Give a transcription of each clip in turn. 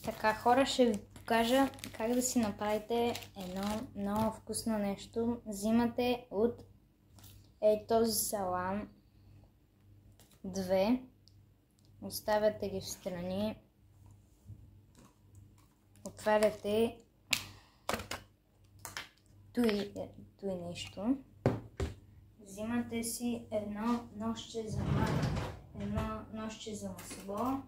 Така, хора, ще ви покажа как да си направите едно много вкусно нещо. Взимате от този салам 2, оставяте ги в страни, отваряте той нещо, взимате си едно ножче за масло,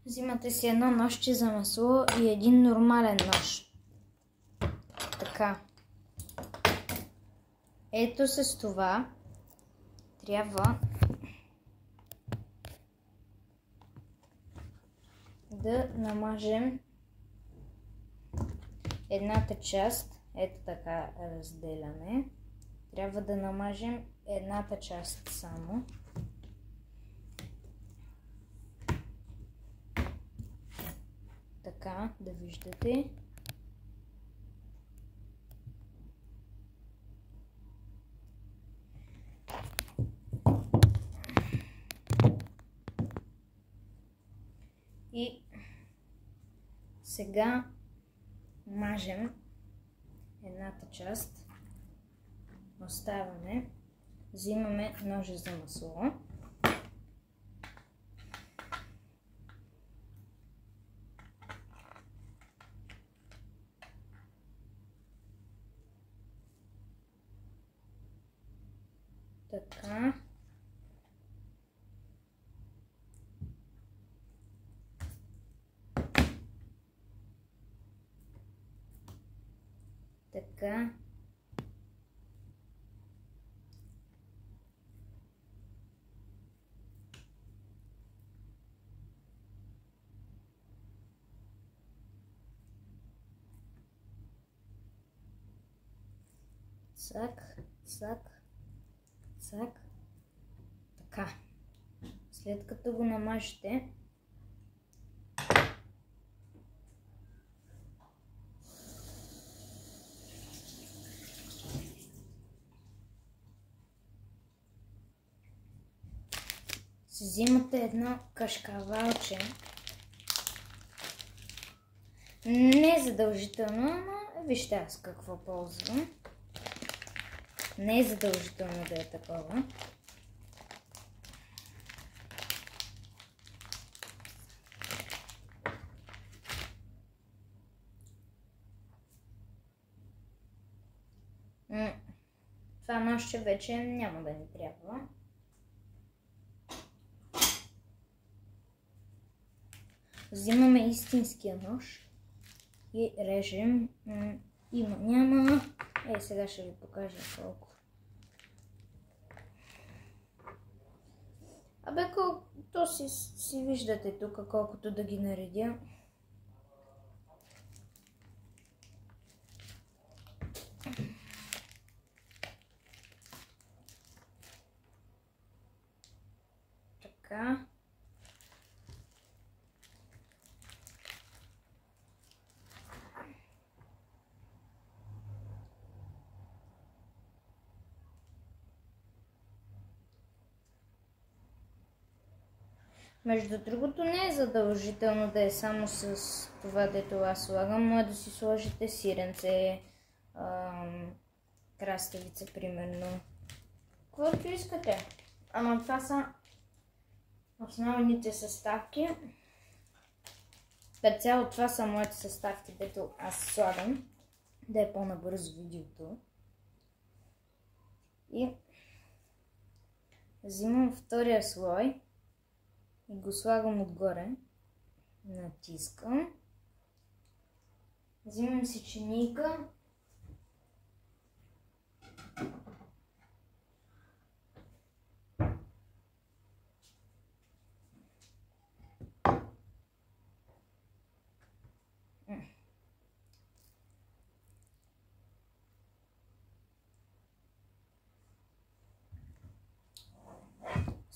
взимате си едно ножче за масло и един нормален нож. Така. Ето с това трябва да намажем едната част. Ето така разделяме. Трябва да намажем едната част само. Така, да виждате. И сега мажем едната част. Оставяме. Взимаме ножа за масло. Така. Така. Цак, цак, цак. Така. След като го намажете, си взимате едно кашкавалче. Не е задължително, но вижте аз какво ползвам. Не е задължително да е такова. Това ножче вече няма да ни трябва. Взимаме истинския нож и режем. Има, няма. Сега ще ви покажа колко. То си виждате тук, колкото да ги наредя. Така. Между другото, не е задължително да е само с това, дето аз слагам. Може да си сложите сиренце, краставица, примерно. Каквото искате. Ама това са основните съставки. Цяло това са моите съставки, дето аз слагам. Да е по-набързо видеото. И взимам втория слой и го слагам отгоре. Натискам. Взимам си чинийка.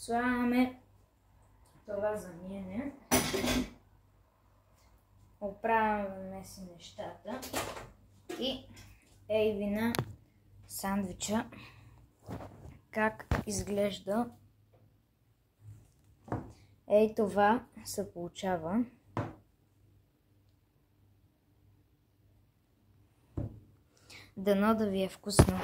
Слагаме това за миене. Оправяме си нещата и ей ви на сандвича как изглежда. Ей това се получава. Дано да ви е вкусно.